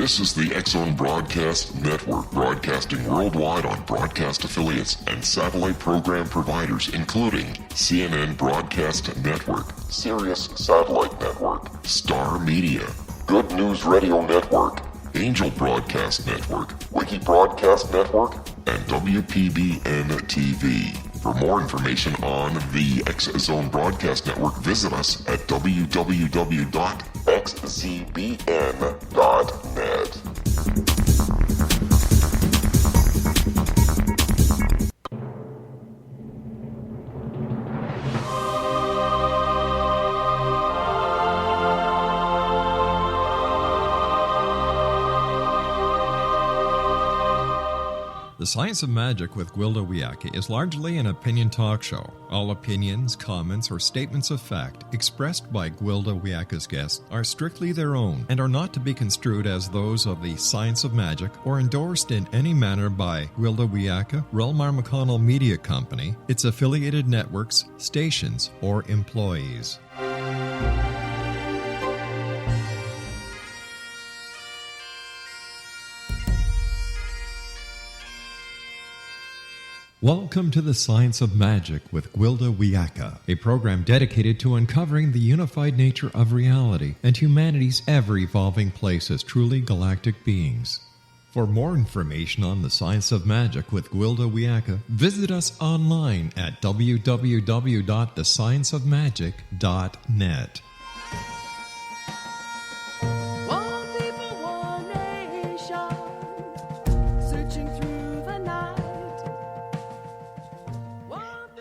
This is the X-Zone Broadcast Network, broadcasting worldwide on broadcast affiliates and satellite program providers, including CNN Broadcast Network, Sirius Satellite Network, Star Media, Good News Radio Network, Angel Broadcast Network, Wiki Broadcast Network, and WPBN TV. For more information on the X-Zone Broadcast Network, visit us at www.xzbn.net. The Science of Magic with Gwilda Wiyaka is largely an opinion talk show. All opinions, comments, or statements of fact expressed by Gwilda Wiyaka's guests are strictly their own and are not to be construed as those of the Science of Magic or endorsed in any manner by Gwilda Wiyaka, Relmar McConnell Media Company, its affiliated networks, stations, or employees. Welcome to the Science of Magic with Gwilda Wiyaka, a program dedicated to uncovering the unified nature of reality and humanity's ever-evolving place as truly galactic beings. For more information on the Science of Magic with Gwilda Wiyaka, visit us online at www.thescienceofmagic.net.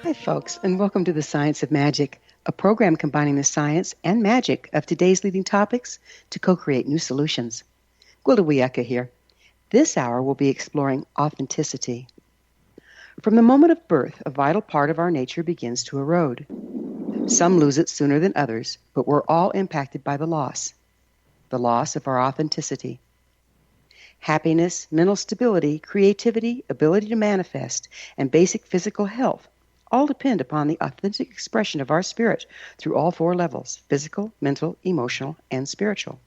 Hi, folks, and welcome to the Science of Magic, a program combining the science and magic of today's leading topics to co-create new solutions. Gwilda Wiyaka here. This hour we'll be exploring authenticity. From the moment of birth, a vital part of our nature begins to erode. Some lose it sooner than others, but we're all impacted by the loss of our authenticity. Happiness, mental stability, creativity, ability to manifest, and basic physical health all depend upon the authentic expression of our spirit through all four levels: physical, mental, emotional, and spiritual.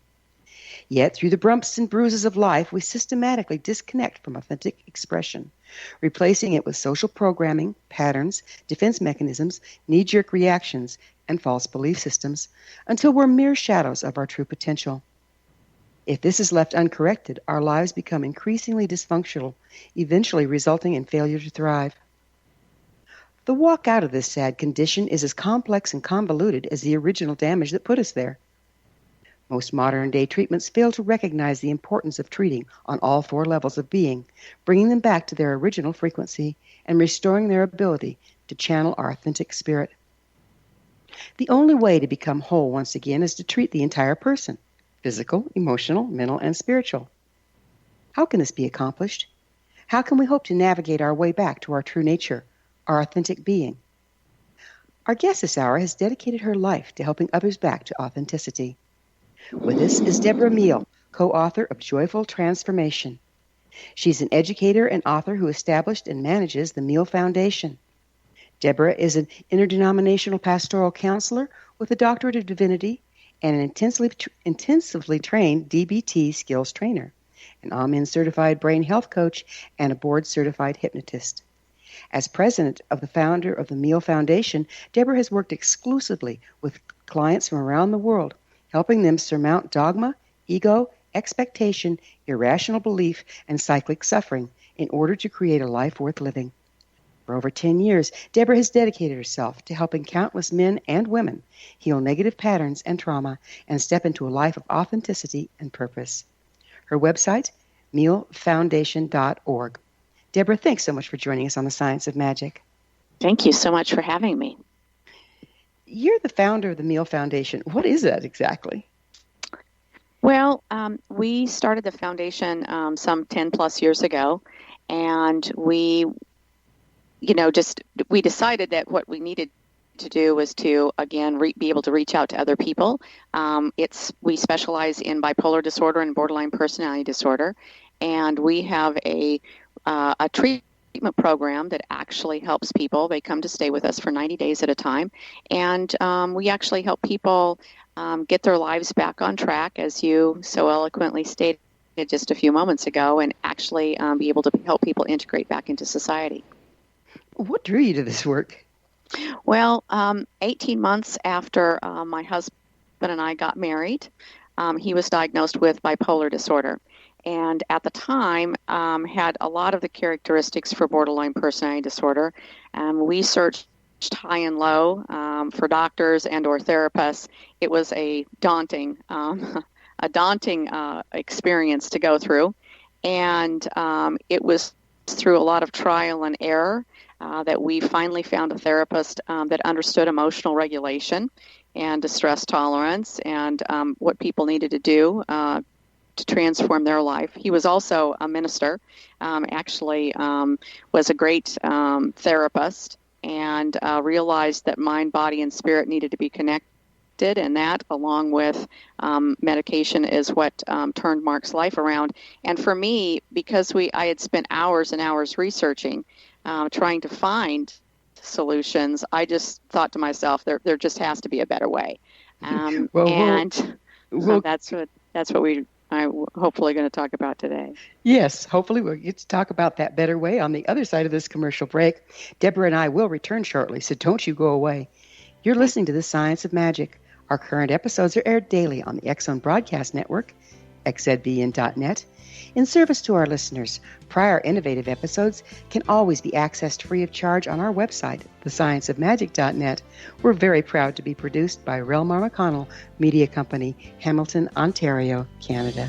Yet, through the bumps and bruises of life, we systematically disconnect from authentic expression, replacing it with social programming, patterns, defense mechanisms, knee-jerk reactions, and false belief systems, until we're mere shadows of our true potential. If this is left uncorrected, our lives become increasingly dysfunctional, eventually resulting in failure to thrive. The walk out of this sad condition is as complex and convoluted as the original damage that put us there. Most modern-day treatments fail to recognize the importance of treating on all four levels of being, bringing them back to their original frequency and restoring their ability to channel our authentic spirit. The only way to become whole once again is to treat the entire person: physical, emotional, mental, and spiritual. How can this be accomplished? How can we hope to navigate our way back to our true nature, our authentic being? Our guest this hour has dedicated her life to helping others back to authenticity. With us is Debra Meehl, co-author of Joyful Transformation. She's an educator and author who established and manages the Meehl Foundation. Debra is an interdenominational pastoral counselor with a Doctorate of Divinity and an intensively trained DBT skills trainer, an Amen certified brain health coach, and a board-certified hypnotist. As president of the founder of the Meehl Foundation, Debra has worked exclusively with clients from around the world, helping them surmount dogma, ego, expectation, irrational belief, and cyclic suffering in order to create a life worth living. For over 10 years, Debra has dedicated herself to helping countless men and women heal negative patterns and trauma and step into a life of authenticity and purpose. Her website, meehlfoundation.org. Debra, thanks so much for joining us on the Science of Magic. Thank you so much for having me. You're the founder of the Meehl Foundation. What is that exactly? Well, we started the foundation some 10 plus years ago, and we decided that what we needed to do was to, again, be able to reach out to other people. We specialize in bipolar disorder and borderline personality disorder, and we have a treatment program that actually helps people. They come to stay with us for 90 days at a time, and we actually help people get their lives back on track, as you so eloquently stated just a few moments ago and actually be able to help people integrate back into society. What drew you to this work? Well, 18 months after my husband and I got married, he was diagnosed with bipolar disorder. And at the time, had a lot of the characteristics for borderline personality disorder. We searched high and low for doctors and or therapists. It was a daunting experience to go through. And it was through a lot of trial and error that we finally found a therapist that understood emotional regulation and distress tolerance and what people needed to do to transform their life. He was also a minister, was a great therapist, and realized that mind, body, and spirit needed to be connected, and that, along with medication, is what turned Mark's life around. And for me, because I had spent hours and hours researching, trying to find solutions, I just thought to myself, there just has to be a better way. That's what I'm hopefully going to talk about today. Yes, hopefully we'll get to talk about that better way on the other side of this commercial break. Debra and I will return shortly, so don't you go away. You're listening to The Science of Magic. Our current episodes are aired daily on the X-Zone Broadcast Network, xzbn.net. In service to our listeners, prior innovative episodes can always be accessed free of charge on our website, thescienceofmagic.net. We're very proud to be produced by Relmar McConnell Media Company, Hamilton, Ontario, Canada.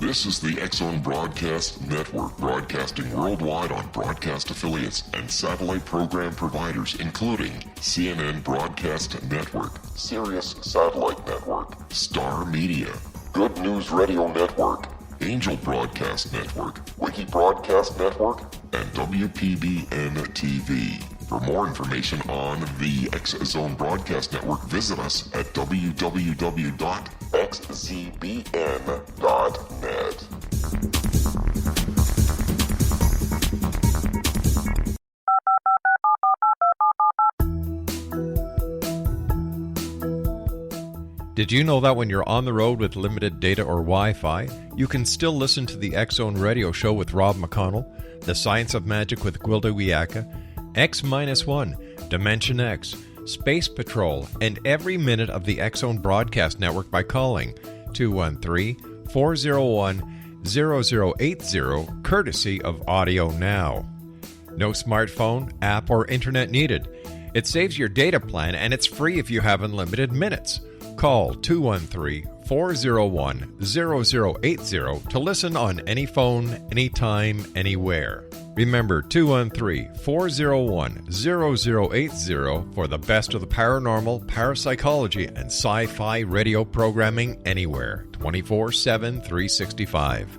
This is the X-Zone Broadcast Network, broadcasting worldwide on broadcast affiliates and satellite program providers, including CNN Broadcast Network, Sirius Satellite Network, Star Media, Good News Radio Network, Angel Broadcast Network, Wiki Broadcast Network, and WPBN TV. For more information on the X-Zone Broadcast Network, visit us at www.xzbn.net. Did you know that when you're on the road with limited data or Wi-Fi, you can still listen to the X-Zone Radio Show with Rob McConnell, The Science of Magic with Gwilda Wiyaka, X-1, Dimension X, Space Patrol, and every minute of the X-Zone Broadcast Network by calling 213-401-0080, courtesy of Audio Now. No smartphone, app, or internet needed. It saves your data plan, and it's free if you have unlimited minutes. Call 213-401-0080 to listen on any phone, anytime, anywhere. Remember, 213-401-0080 for the best of the paranormal, parapsychology, and sci-fi radio programming anywhere, 24/7, 365.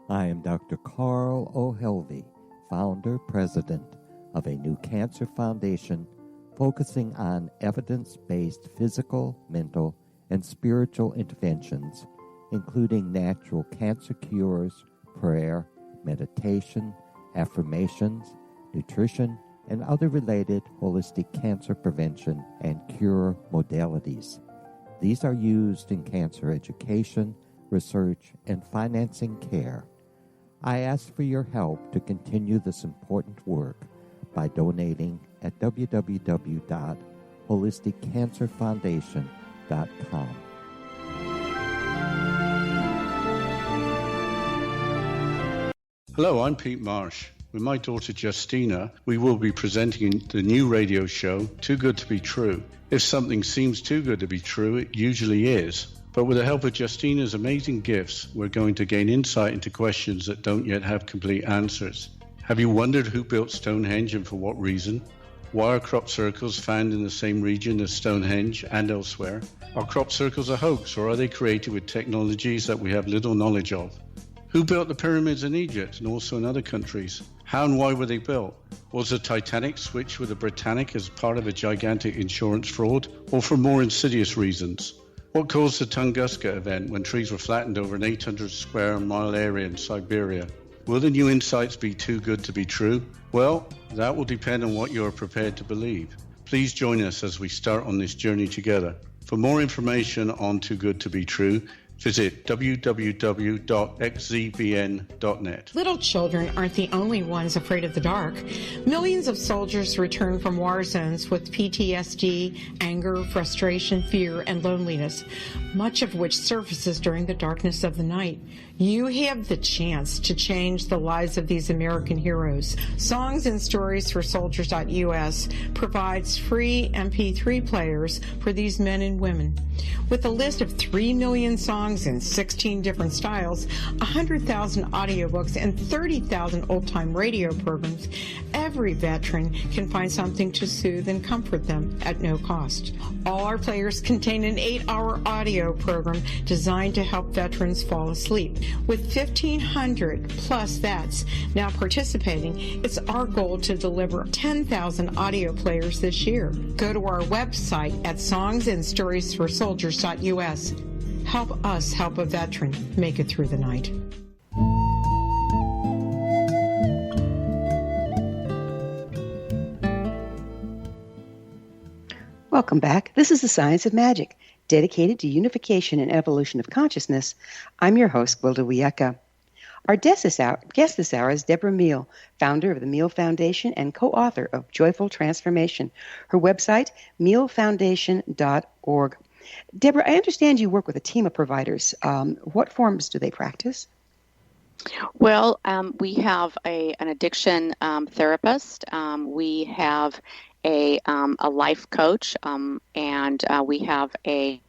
I am Dr. Carl O'Helvey, founder, president of a new cancer foundation focusing on evidence-based physical, mental, and spiritual interventions, including natural cancer cures, prayer, meditation, affirmations, nutrition, and other related holistic cancer prevention and cure modalities. These are used in cancer education, research, and financing care. I ask for your help to continue this important work by donating at www.holisticcancerfoundation.com. Hello, I'm Pete Marsh. With my daughter Justina, we will be presenting the new radio show, Too Good to Be True. If something seems too good to be true, it usually is. But with the help of Justina's amazing gifts, we're going to gain insight into questions that don't yet have complete answers. Have you wondered who built Stonehenge and for what reason? Why are crop circles found in the same region as Stonehenge and elsewhere? Are crop circles a hoax, or are they created with technologies that we have little knowledge of? Who built the pyramids in Egypt and also in other countries? How and why were they built? Was the Titanic switched with the Britannic as part of a gigantic insurance fraud, or for more insidious reasons? What caused the Tunguska event when trees were flattened over an 800 square mile area in Siberia? Will the new insights be too good to be true? Well, that will depend on what you are prepared to believe. Please join us as we start on this journey together. For more information on Too Good to Be True, visit www.xzbn.net. Little children aren't the only ones afraid of the dark. Millions of soldiers return from war zones with PTSD, anger, frustration, fear, and loneliness, much of which surfaces during the darkness of the night. You have the chance to change the lives of these American heroes. Songs and Stories for Soldiers.us provides free MP3 players for these men and women. With a list of 3 million songs in 16 different styles, 100,000 audiobooks, and 30,000 old-time radio programs, every veteran can find something to soothe and comfort them at no cost. All our players contain an 8-hour audio program designed to help veterans fall asleep. With 1,500 plus vets now participating, it's our goal to deliver 10,000 audio players this year. Go to our website at songsandstoriesforsoldiers.us. Help us help a veteran make it through the night. Welcome back. This is The Science of Magic, dedicated to unification and evolution of consciousness. I'm your host, Gwilda Wiyaka. Our guest this hour is Debra Meehl, founder of the Meehl Foundation and co-author of Joyful Transformation. Her website, meehlfoundation.org. Debra, I understand you work with a team of providers. What forms do they practice? Well, we have an addiction therapist. We have a life coach, and we have a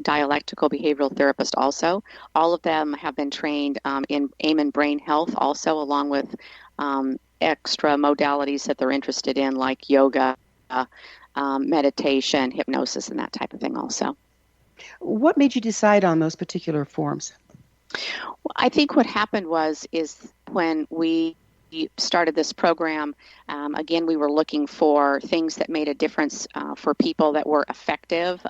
dialectical behavioral therapist also. All of them have been trained in AIM and brain health also, along with extra modalities that they're interested in, like yoga, meditation, hypnosis, and that type of thing also. What made you decide on those particular forms? Well, I think what happened is when we started this program, again, we were looking for things that made a difference for people, that were effective,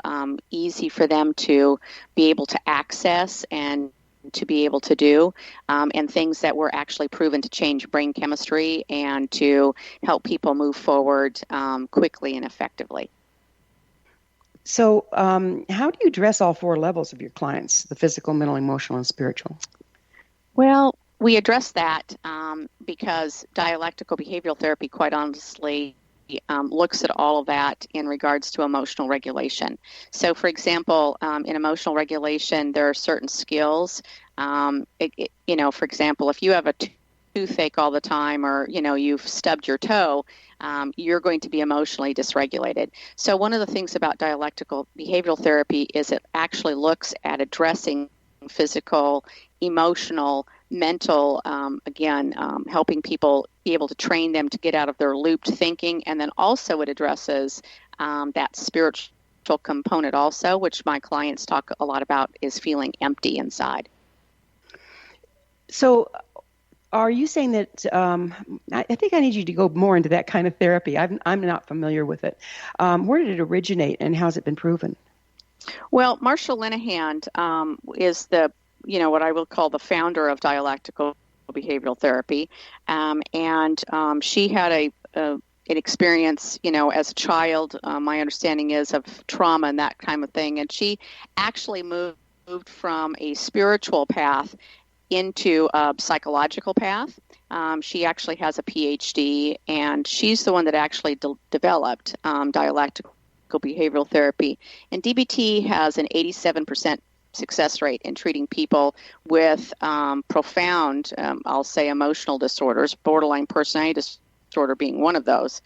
easy for them to be able to access and to be able to do, and things that were actually proven to change brain chemistry and to help people move forward quickly and effectively. So how do you address all 4 levels of your clients, the physical, mental, emotional, and spiritual? Well, we address that because dialectical behavioral therapy, quite honestly, looks at all of that in regards to emotional regulation. So, for example, in emotional regulation, there are certain skills. For example, if you have a toothache all the time, or you've stubbed your toe, you're going to be emotionally dysregulated. So, one of the things about dialectical behavioral therapy is it actually looks at addressing physical, emotional, mental, helping people be able to train them to get out of their looped thinking. And then also it addresses that spiritual component also, which my clients talk a lot about, is feeling empty inside. So are you saying that, I think I need you to go more into that kind of therapy. I'm not familiar with it. Where did it originate and how has it been proven? Well, Marshall Linehan is the what I will call the founder of dialectical behavioral therapy. She had an experience, as a child, my understanding is, of trauma and that kind of thing. And she actually moved from a spiritual path into a psychological path. She actually has a PhD, and she's the one that actually developed dialectical behavioral therapy. And DBT has an 87% success rate in treating people with profound, I'll say, emotional disorders, borderline personality disorder being one of those.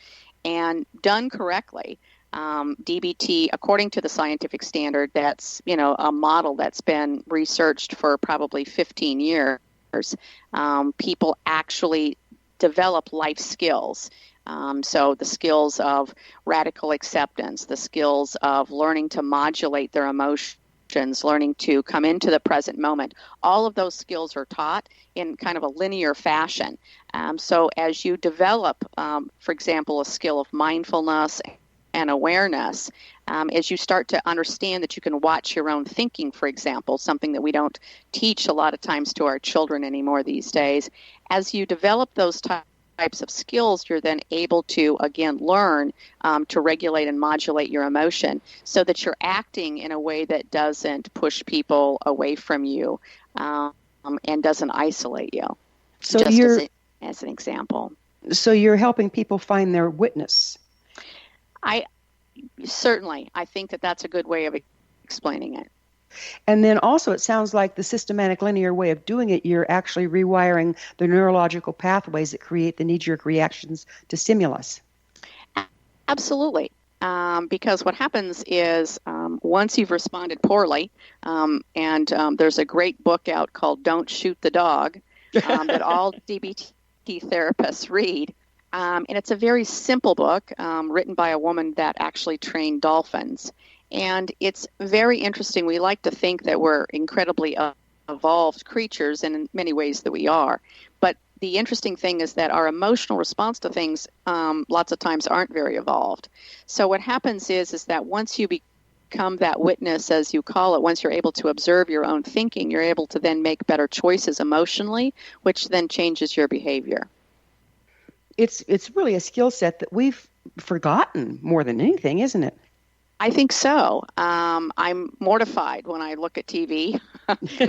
And done correctly, DBT, according to the scientific standard, that's, a model that's been researched for probably 15 years, people actually develop life skills So the skills of radical acceptance, the skills of learning to modulate their emotions, learning to come into the present moment, all of those skills are taught in kind of a linear fashion. So as you develop, for example, a skill of mindfulness and awareness, as you start to understand that you can watch your own thinking, for example, something that we don't teach a lot of times to our children anymore these days, as you develop those types of skills, you're then able to, again, learn to regulate and modulate your emotion so that you're acting in a way that doesn't push people away from you and doesn't isolate you. So just you're, as an example. So you're helping people find their witness. I think that that's a good way of explaining it. And then also it sounds like the systematic linear way of doing it, you're actually rewiring the neurological pathways that create the knee-jerk reactions to stimulus. Absolutely. Because what happens is once you've responded poorly, and there's a great book out called Don't Shoot the Dog that all DBT therapists read. And it's a very simple book written by a woman that actually trained dolphins. And it's very interesting. We like to think that we're incredibly evolved creatures, and in many ways that we are. But the interesting thing is that our emotional response to things lots of times aren't very evolved. So what happens is that once you become that witness, as you call it, once you're able to observe your own thinking, you're able to then make better choices emotionally, which then changes your behavior. It's really a skill set that we've forgotten more than anything, isn't it? I think so. I'm mortified when I look at TV,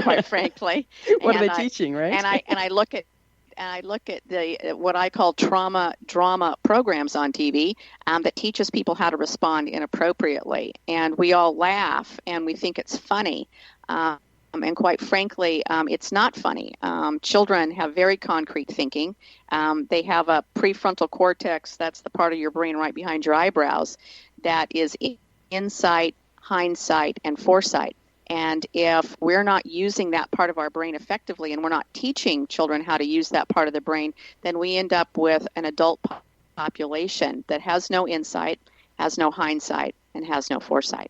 quite frankly. What are they teaching, right? And I look at the what I call trauma drama programs on TV that teaches people how to respond inappropriately, and we all laugh and we think it's funny. And quite frankly, it's not funny. Children have very concrete thinking. They have a prefrontal cortex, that's the part of your brain right behind your eyebrows, that is insight, hindsight, and foresight. And if we're not using that part of our brain effectively and we're not teaching children how to use that part of the brain, then we end up with an adult population that has no insight, has no hindsight, and has no foresight.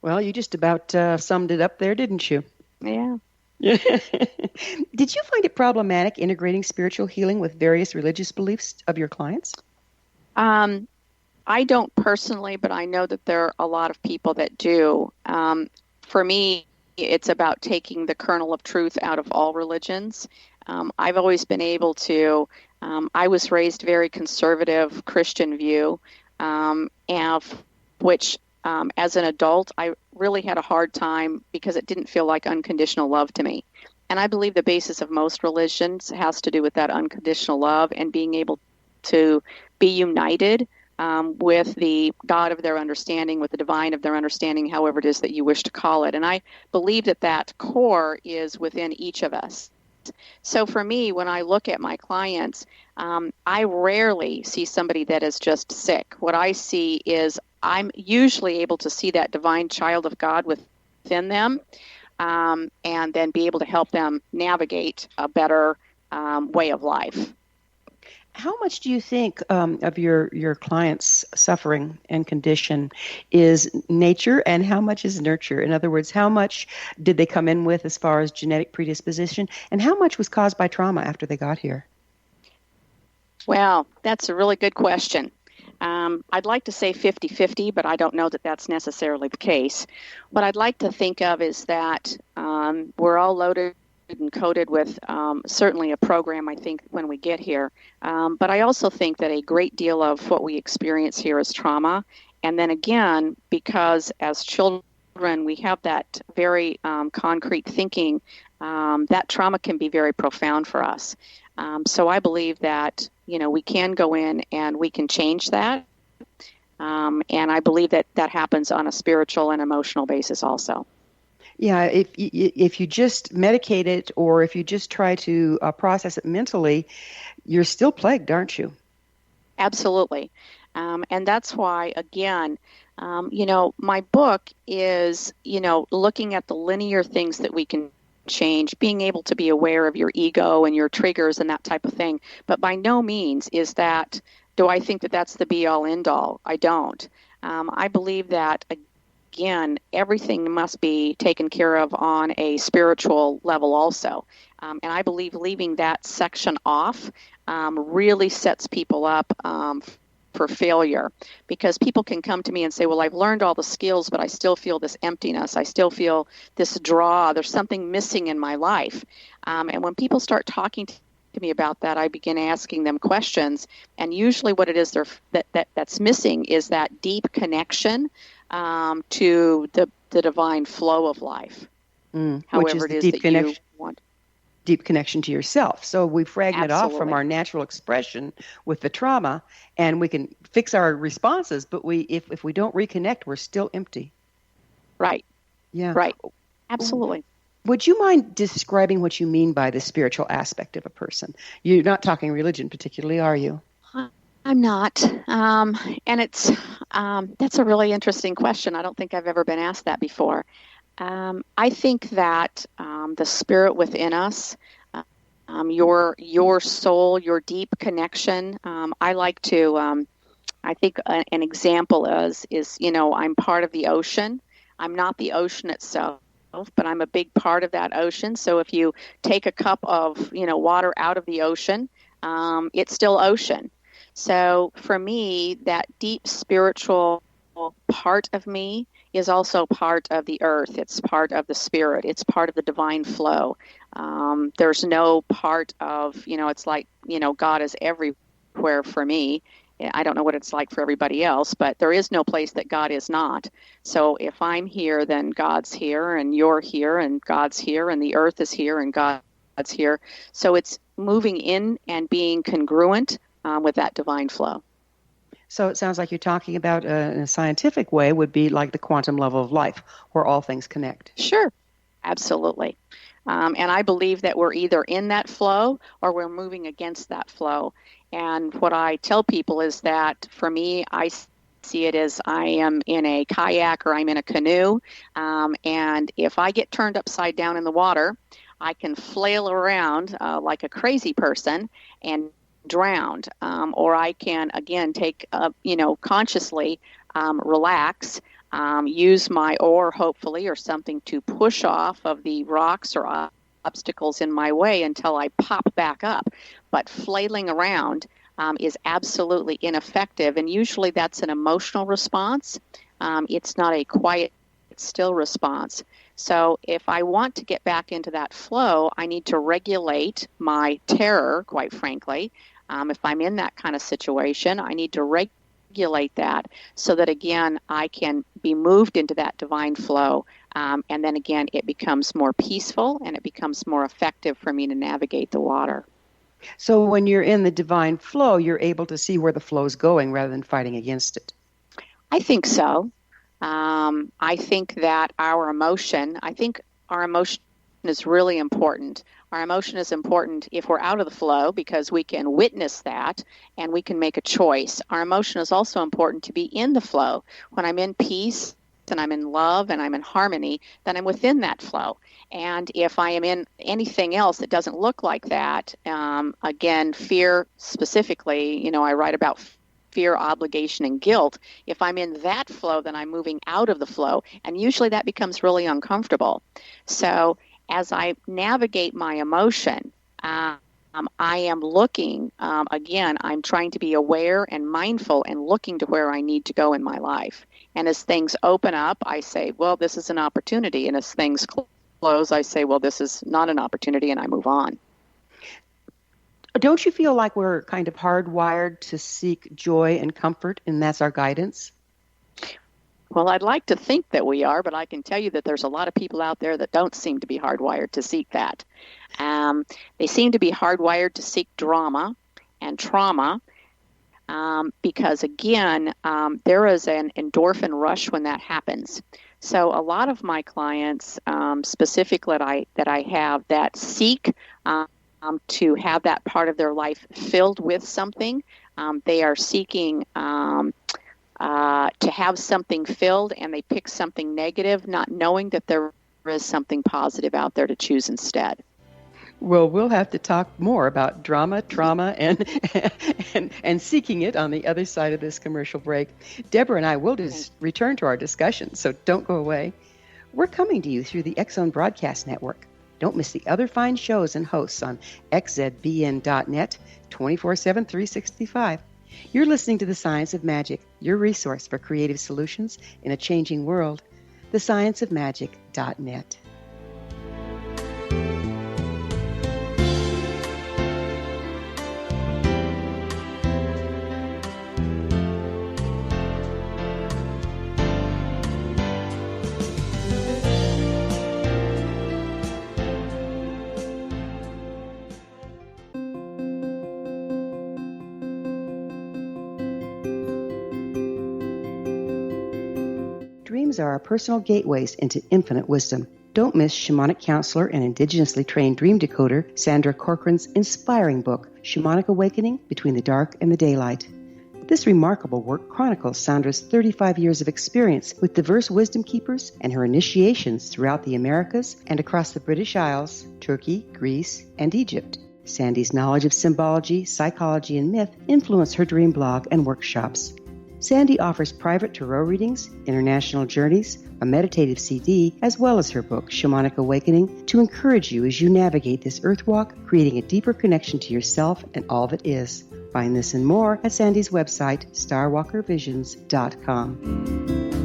Well, you just about summed it up there, didn't you? Yeah. Did you find it problematic integrating spiritual healing with various religious beliefs of your clients? I don't personally, but I know that there are a lot of people that do. For me, it's about taking the kernel of truth out of all religions. I've always been able to, I was raised very conservative Christian view, which as an adult, I really had a hard time because it didn't feel like unconditional love to me. And I believe the basis of most religions has to do with that unconditional love and being able to be united with the God of their understanding, with the divine of their understanding, however it is that you wish to call it. And I believe that that core is within each of us. So for me, when I look at my clients, I rarely see somebody that is just sick. What I see is I'm usually able to see that divine child of God within them, and then be able to help them navigate a better way of life. How much do you think of your clients' suffering and condition is nature and how much is nurture? In other words, how much did they come in with as far as genetic predisposition, and how much was caused by trauma after they got here? Well, that's a really good question. I'd like to say 50-50, but I don't know that that's necessarily the case. What I'd like to think of is that we're all loaded and coded with certainly a program, I think, when we get here. But I also think that a great deal of what we experience here is trauma. And then again, because as children we have that very concrete thinking, that trauma can be very profound for us. So I believe that, we can go in and we can change that. And I believe that that happens on a spiritual and emotional basis also. Yeah, if you just medicate it or if you just try to process it mentally, you're still plagued, aren't you? Absolutely. And that's why, again, my book is, looking at the linear things that we can change, being able to be aware of your ego and your triggers and that type of thing. But by no means is that Do I think that that's the be-all, end-all? I don't. I believe that, again, everything must be taken care of on a spiritual level also. And I believe leaving that section off really sets people up for failure, because people can come to me and say, well, I've learned all the skills, but I still feel this emptiness. I still feel this draw. There's something missing in my life. And when people start talking to me about that, I begin asking them questions. And usually what it is that's missing is that deep connection to the divine flow of life. However it is that you want. Deep connection to yourself. So we fragment Absolutely. off from our natural expression with the trauma, and we can fix our responses, but if we don't reconnect, we're still empty. Right. Yeah. Right. Absolutely. Would you mind describing what you mean by the spiritual aspect of a person? You're not talking religion particularly, are you? I'm not. And it's that's a really interesting question. I don't think I've ever been asked that before. I think that the spirit within us, your soul, your deep connection. I like to. I think an example is I'm part of the ocean. I'm not the ocean itself, but I'm a big part of that ocean. So if you take a cup of water out of the ocean, it's still ocean. So for me, that deep spiritual part of me is also part of the earth. It's part of the spirit. It's part of the divine flow. There's no part of, it's like, God is everywhere for me. I don't know what it's like for everybody else, but there is no place that God is not. So if I'm here, then God's here, and you're here, and God's here, and the earth is here, and God's here. So it's moving in and being congruent with that divine flow. So it sounds like you're talking about, in a scientific way, would be like the quantum level of life, where all things connect. Sure, absolutely. And I believe that we're either in that flow or we're moving against that flow. And what I tell people is that for me, I see it as I am in a kayak or I'm in a canoe. And if I get turned upside down in the water, I can flail around like a crazy person and drowned, or I can again take consciously relax, use my oar hopefully or something to push off of the rocks or obstacles in my way until I pop back up. But flailing around is absolutely ineffective, and usually that's an emotional response. It's not a quiet, still response. So if I want to get back into that flow, I need to regulate my terror, quite frankly. If I'm in that kind of situation, I need to regulate that so that, again, I can be moved into that divine flow. And then, again, it becomes more peaceful and it becomes more effective for me to navigate the water. So when you're in the divine flow, you're able to see where the flow is going rather than fighting against it. I think so. I think that our emotion is really important. Our emotion is important if we're out of the flow because we can witness that and we can make a choice. Our emotion is also important to be in the flow. When I'm in peace and I'm in love and I'm in harmony, then I'm within that flow. And if I am in anything else that doesn't look like that, again, fear specifically, I write about fear, obligation, and guilt. If I'm in that flow, then I'm moving out of the flow. And usually that becomes really uncomfortable. So as I navigate my emotion, I am looking, again, I'm trying to be aware and mindful and looking to where I need to go in my life. And as things open up, I say, well, this is an opportunity. And as things close, I say, well, this is not an opportunity, and I move on. Don't you feel like we're kind of hardwired to seek joy and comfort, and that's our guidance? Well, I'd like to think that we are, but I can tell you that there's a lot of people out there that don't seem to be hardwired to seek that. They seem to be hardwired to seek drama and trauma because, again, there is an endorphin rush when that happens. So a lot of my clients, specifically that I have, that seek to have that part of their life filled with something, they are seeking to have something filled, and they pick something negative, not knowing that there is something positive out there to choose instead. Well, we'll have to talk more about drama, trauma, and and seeking it on the other side of this commercial break. Deborah and I will return to our discussion, so don't go away. We're coming to you through the X-Zone Broadcast Network. Don't miss the other fine shows and hosts on xzbn.net 24/7, 365. You're listening to The Science of Magic, your resource for creative solutions in a changing world. thescienceofmagic.net. Dreams are our personal gateways into infinite wisdom. Don't miss shamanic counselor and indigenously trained dream decoder Sandra Corcoran's inspiring book, Shamanic Awakening Between the Dark and the Daylight. This remarkable work chronicles Sandra's 35 years of experience with diverse wisdom keepers and her initiations throughout the Americas and across the British Isles, Turkey, Greece, and Egypt. Sandy's knowledge of symbology, psychology, and myth influence her dream blog and workshops. Sandy offers private tarot readings, international journeys, a meditative CD, as well as her book, Shamanic Awakening, to encourage you as you navigate this earth walk, creating a deeper connection to yourself and all that is. Find this and more at Sandy's website, starwalkervisions.com.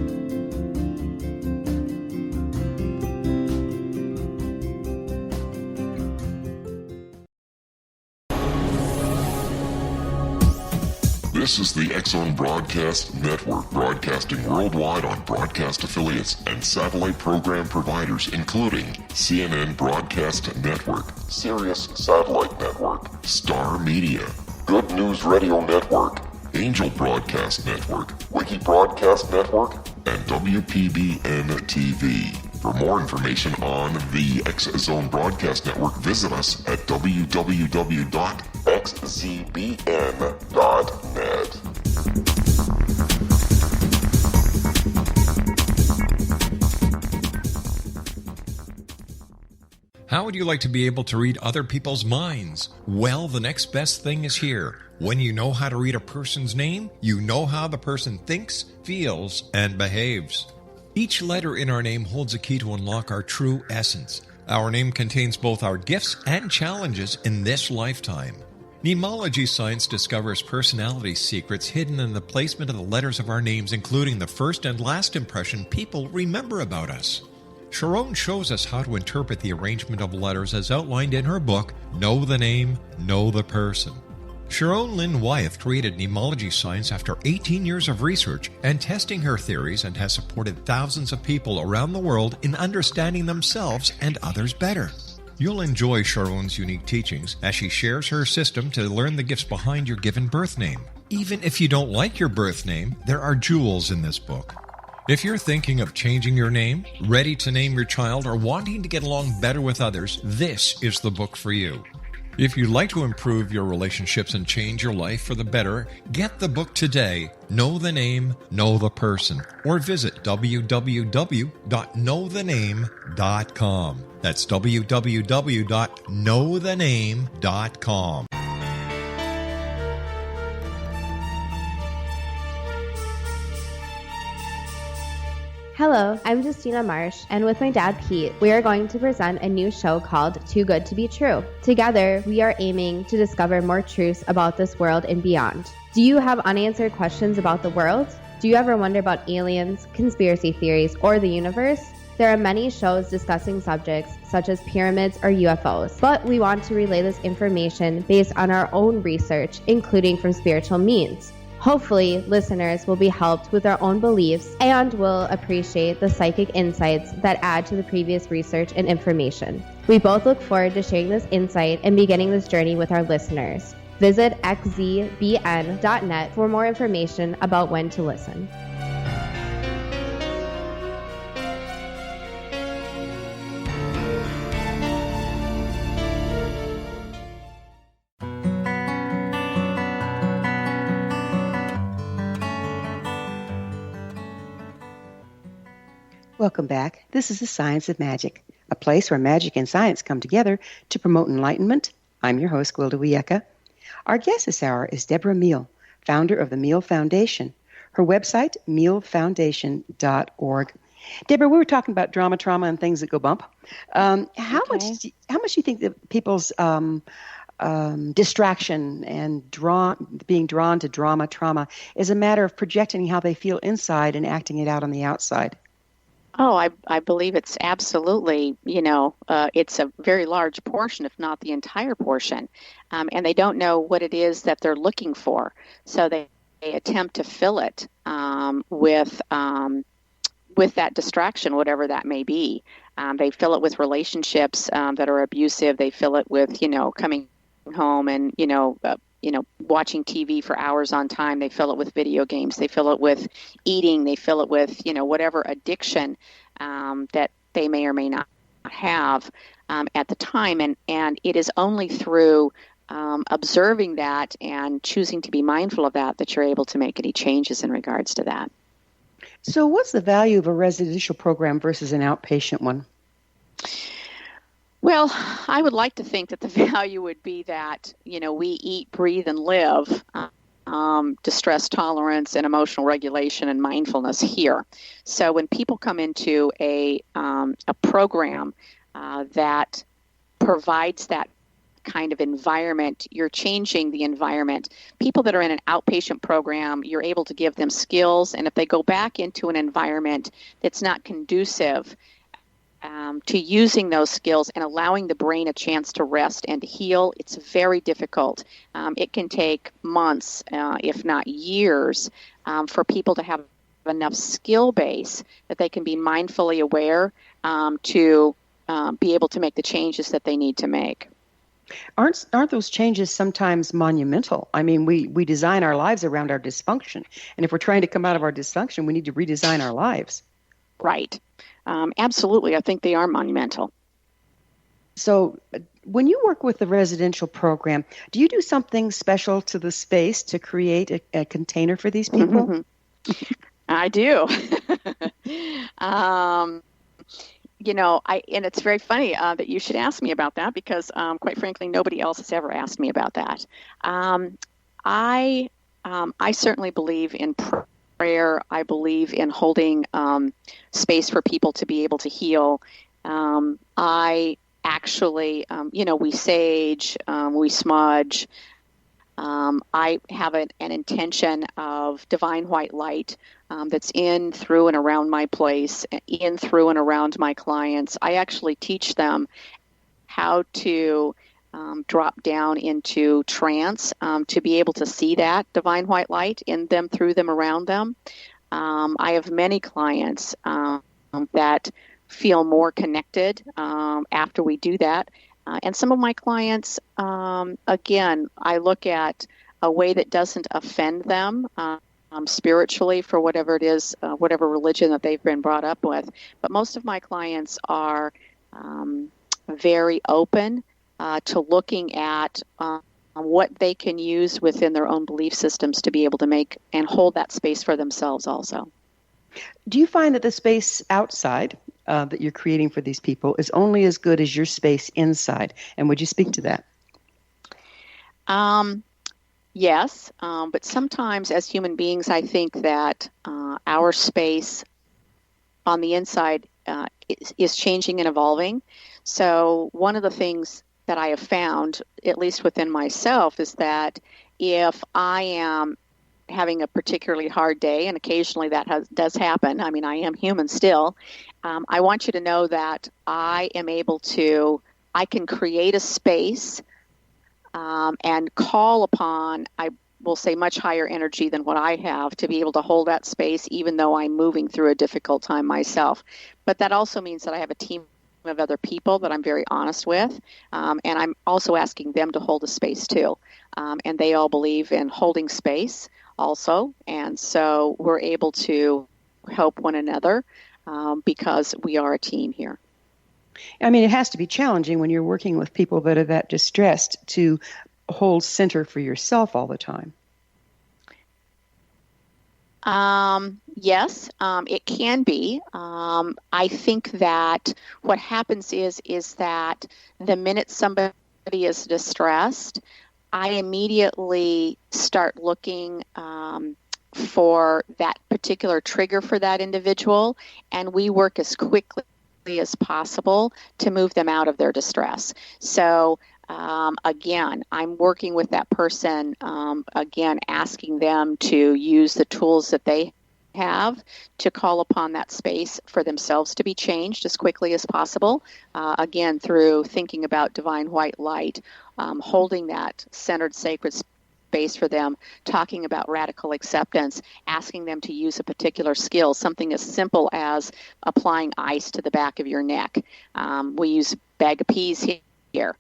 This is the X-Zone Broadcast Network, broadcasting worldwide on broadcast affiliates and satellite program providers, including CNN Broadcast Network, Sirius Satellite Network, Star Media, Good News Radio Network, Angel Broadcast Network, Wiki Broadcast Network, and WPBN TV. For more information on the X-Zone Broadcast Network, visit us at www.xzbn.net. How would you like to be able to read other people's minds? Well, the next best thing is here. When you know how to read a person's name, you know how the person thinks, feels, and behaves. Each letter in our name holds a key to unlock our true essence. Our name contains both our gifts and challenges in this lifetime. Mnemology science discovers personality secrets hidden in the placement of the letters of our names, including the first and last impression people remember about us. Sharon shows us how to interpret the arrangement of letters as outlined in her book, Know the Name, Know the Person. Sharon Lynn Wyeth created mnemology science after 18 years of research and testing her theories, and has supported thousands of people around the world in understanding themselves and others better. You'll enjoy Sharon's unique teachings as she shares her system to learn the gifts behind your given birth name. Even if you don't like your birth name, there are jewels in this book. If you're thinking of changing your name, ready to name your child, or wanting to get along better with others, this is the book for you. If you'd like to improve your relationships and change your life for the better, get the book today, Know the Name, Know the Person, or visit www.knowthename.com. That's www.knowthename.com. Hello, I'm Justina Marsh, and with my dad Pete, we are going to present a new show called Too Good to Be True. Together, we are aiming to discover more truths about this world and beyond. Do you have unanswered questions about the world? Do you ever wonder about aliens, conspiracy theories, or the universe? There are many shows discussing subjects such as pyramids or UFOs, but we want to relay this information based on our own research, including from spiritual means. Hopefully, listeners will be helped with their own beliefs and will appreciate the psychic insights that add to the previous research and information. We both look forward to sharing this insight and beginning this journey with our listeners. Visit xzbn.net for more information about when to listen. Welcome back. This is The Science of Magic, a place where magic and science come together to promote enlightenment. I'm your host, Gwilda Wiyaka. Our guest this hour is Debra Meehl, founder of the Meehl Foundation. Her website, meehlfoundation.org. Debra, we were talking about drama, trauma, and things that go bump. How much do you think that people's distraction and being drawn to drama, trauma, is a matter of projecting how they feel inside and acting it out on the outside? Oh, I believe it's absolutely, it's a very large portion, if not the entire portion. And they don't know what it is that they're looking for. So they attempt to fill it with that distraction, whatever that may be. They fill it with relationships that are abusive. They fill it with, coming home and, watching TV for hours on time. They fill it with video games. They fill it with eating. They fill it with, whatever addiction that they may or may not have at the time. And it is only through observing that and choosing to be mindful of that you're able to make any changes in regards to that. So what's the value of a residential program versus an outpatient one? Well, I would like to think that the value would be that, we eat, breathe, and live distress tolerance and emotional regulation and mindfulness here. So when people come into a program that provides that kind of environment, you're changing the environment. People that are in an outpatient program, you're able to give them skills, and if they go back into an environment that's not conducive to using those skills and allowing the brain a chance to rest and to heal, it's very difficult. It can take months, if not years, for people to have enough skill base that they can be mindfully aware to be able to make the changes that they need to make. Aren't those changes sometimes monumental? I mean, we design our lives around our dysfunction, and if we're trying to come out of our dysfunction, we need to redesign our lives. Right. Absolutely. I think they are monumental. So when you work with the residential program, do you do something special to the space to create a container for these people? I do. And it's very funny that you should ask me about that because, quite frankly, nobody else has ever asked me about that. I certainly believe in prayer. I believe in holding space for people to be able to heal. I actually, we sage, we smudge. I have an intention of divine white light that's in, through, and around my place, in, through, and around my clients. I actually teach them how to drop down into trance to be able to see that divine white light in them, through them, around them. I have many clients that feel more connected after we do that. And some of my clients, again, I look at a way that doesn't offend them spiritually for whatever it is, whatever religion that they've been brought up with. But most of my clients are very open to looking at what they can use within their own belief systems to be able to make and hold that space for themselves also. Do you find that the space outside that you're creating for these people is only as good as your space inside? And would you speak to that? Yes, but sometimes as human beings, I think that our space on the inside is changing and evolving. So one of the things that I have found, at least within myself, is that if I am having a particularly hard day, and occasionally that does happen, I mean, I am human still, I want you to know that I can create a space and call upon, I will say, much higher energy than what I have to be able to hold that space, even though I'm moving through a difficult time myself. But that also means that I have a team of other people that I'm very honest with, and I'm also asking them to hold a space too. And they all believe in holding space also, and so we're able to help one another because we are a team here. I mean, it has to be challenging when you're working with people that are that distressed to hold center for yourself all the time. Yes, it can be. I think that what happens is that the minute somebody is distressed, I immediately start looking for that particular trigger for that individual, and we work as quickly as possible to move them out of their distress. So again, I'm working with that person, again, asking them to use the tools that they have to call upon that space for themselves to be changed as quickly as possible, again, through thinking about divine white light, holding that centered sacred space for them, talking about radical acceptance, asking them to use a particular skill, something as simple as applying ice to the back of your neck. We use a bag of peas here.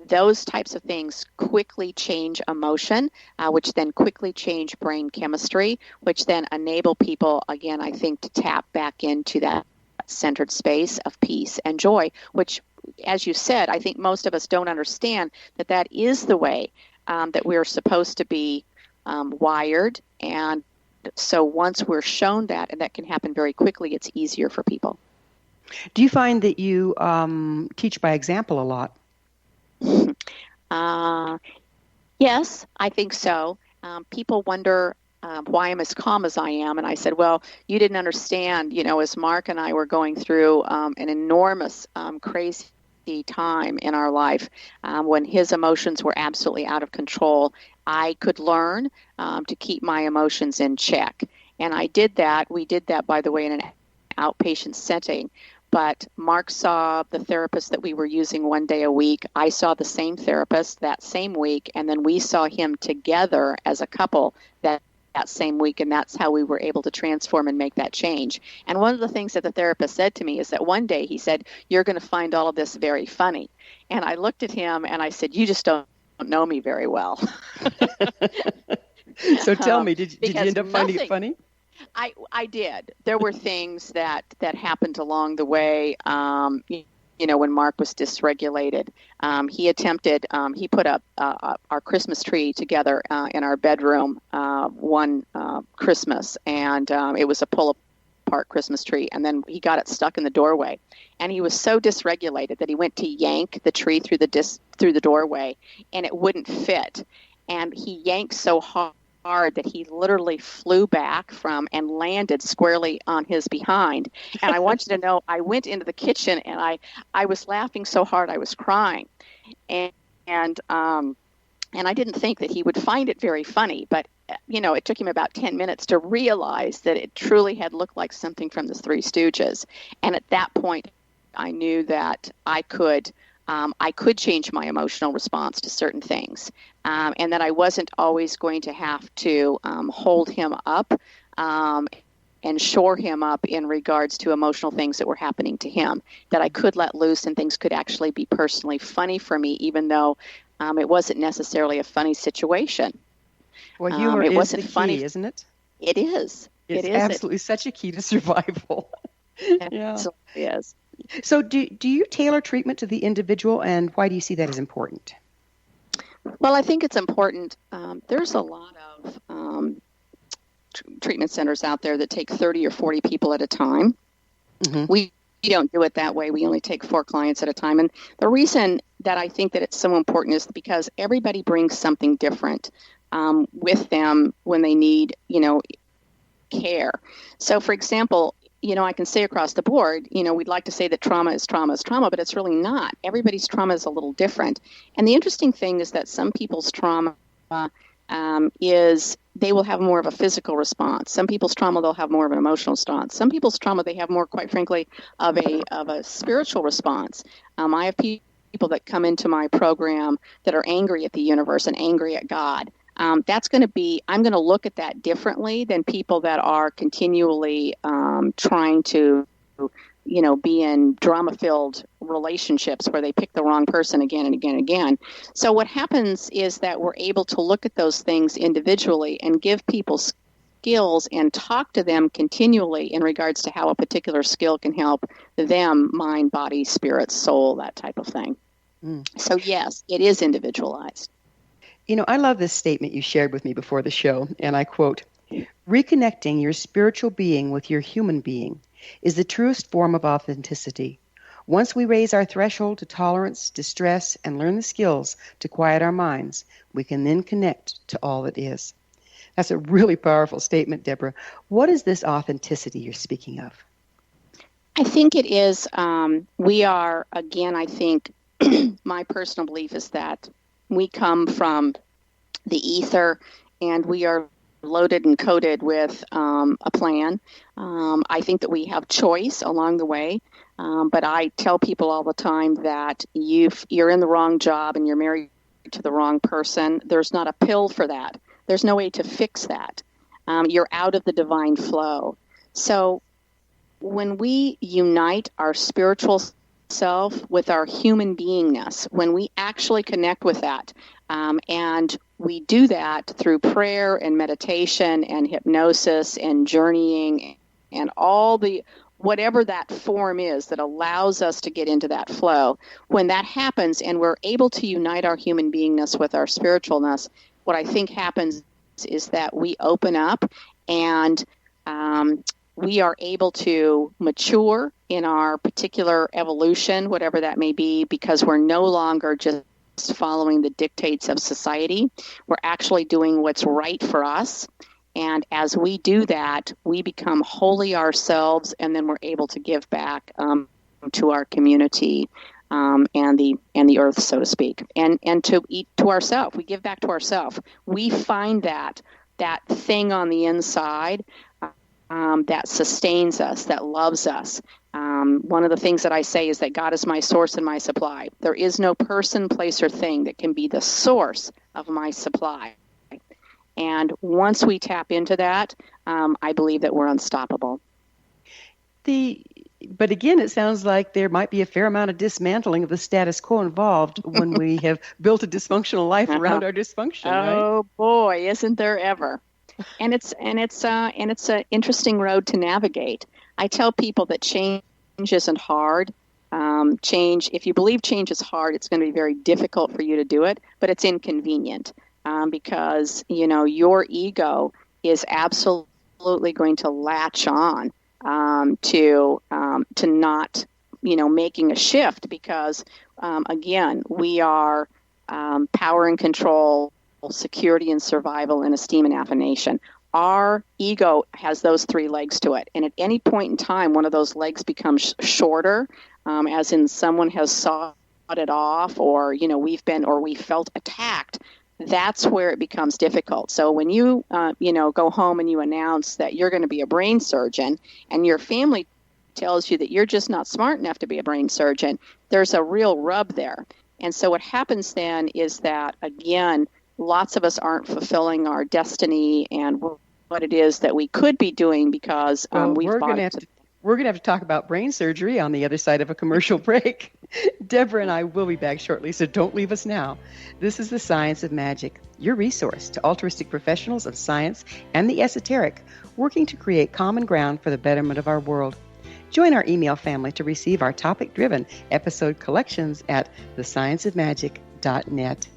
Those types of things quickly change emotion, which then quickly change brain chemistry, which then enable people, again, I think, to tap back into that centered space of peace and joy, which, as you said, I think most of us don't understand that is the way that we're supposed to be wired. And so once we're shown that, and that can happen very quickly, it's easier for people. Do you find that you teach by example a lot? Yes, I think so. People wonder why I'm as calm as I am. And I said, well, you didn't understand, as Mark and I were going through an enormous, crazy time in our life when his emotions were absolutely out of control, I could learn to keep my emotions in check. And I did that. We did that, by the way, in an outpatient setting. But Mark saw the therapist that we were using one day a week. I saw the same therapist that same week, and then we saw him together as a couple that same week, and that's how we were able to transform and make that change. And one of the things that the therapist said to me is that one day he said, "You're going to find all of this very funny." And I looked at him and I said, "You just don't know me very well." So tell me, did you end up finding it funny? I did. There were things that happened along the way. When Mark was dysregulated, he attempted. He put up our Christmas tree together in our bedroom one Christmas, and it was a pull-apart Christmas tree. And then he got it stuck in the doorway, and he was so dysregulated that he went to yank the tree through the doorway, and it wouldn't fit. And he yanked so hard that he literally flew back from and landed squarely on his behind. And I want you to know, I went into the kitchen and I was laughing so hard I was crying. And I didn't think that he would find it very funny, but it took him about 10 minutes to realize that it truly had looked like something from the Three Stooges. And at that point, I knew that I could change my emotional response to certain things, and that I wasn't always going to have to hold him up and shore him up in regards to emotional things that were happening to him, that I could let loose and things could actually be personally funny for me, even though it wasn't necessarily a funny situation. Well, humor it is wasn't the key, funny. Isn't it? It is. It's absolutely such a key to survival. Yeah. It is. So do you tailor treatment to the individual, and why do you see that as important? Well, I think it's important. There's a lot of treatment centers out there that take 30 or 40 people at a time. Mm-hmm. We don't do it that way. We only take 4 clients at a time. And the reason that I think that it's so important is because everybody brings something different with them when they need, care. So, for example, I can say across the board, we'd like to say that trauma is trauma, but it's really not. Everybody's trauma is a little different. And the interesting thing is that some people's trauma is they will have more of a physical response. Some people's trauma, they'll have more of an emotional response. Some people's trauma, they have more, quite frankly, of a spiritual response. I have people that come into my program that are angry at the universe and angry at God. That's going to be, I'm going to look at that differently than people that are continually trying to, be in drama-filled relationships where they pick the wrong person again and again and again. So what happens is that we're able to look at those things individually and give people skills and talk to them continually in regards to how a particular skill can help them, mind, body, spirit, soul, that type of thing. Mm. So yes, it is individualized. I love this statement you shared with me before the show, and I quote, Reconnecting your spiritual being with your human being is the truest form of authenticity. Once we raise our threshold to tolerance, distress, and learn the skills to quiet our minds, we can then connect to all that is. That's a really powerful statement, Deborah. What is this authenticity you're speaking of? I think it is, we are, again, I think my personal belief is that we come from the ether and we are loaded and coated with a plan. I think that we have choice along the way, but I tell people all the time that you're in the wrong job and you're married to the wrong person. There's not a pill for that. There's no way to fix that. You're out of the divine flow. So when we unite our spiritual self with our human beingness, when we actually connect with that, and we do that through prayer and meditation and hypnosis and journeying and all the whatever that form is that allows us to get into that flow. When that happens and we're able to unite our human beingness with our spiritualness, what I think happens is that we open up and we are able to mature in our particular evolution, whatever that may be, because we're no longer just following the dictates of society. We're actually doing what's right for us. And as we do that, we become wholly ourselves, and then we're able to give back to our community and the earth, so to speak, and to ourselves. We give back to ourselves. We find that thing on the inside that sustains us, that loves us. One of the things that I say is that God is my source and my supply. There is no person, place, or thing that can be the source of my supply. And once we tap into that, I believe that we're unstoppable. But again, it sounds like there might be a fair amount of dismantling of the status quo involved when we have built a dysfunctional life around our dysfunction. Oh, right? Boy, isn't there ever? And it's an interesting road to navigate. I tell people that change isn't hard. Change, if you believe change is hard, it's going to be very difficult for you to do it, but it's inconvenient because your ego is absolutely going to latch on to not making a shift because again we are power and control, security and survival, and esteem and affirmation. Our ego has those three legs to it, and at any point in time one of those legs becomes shorter, as in someone has sawed it off, or we felt attacked. That's where it becomes difficult. So when you go home and you announce that you're going to be a brain surgeon and your family tells you that you're just not smart enough to be a brain surgeon, there's a real rub there. And so what happens then is that, again, lots of us aren't fulfilling our destiny and what it is that we could be doing because we're going to have to talk about brain surgery on the other side of a commercial break. Deborah and I will be back shortly, so don't leave us now. This is The Science of Magic, your resource to altruistic professionals of science and the esoteric, working to create common ground for the betterment of our world. Join our email family to receive our topic-driven episode collections at thescienceofmagic.net.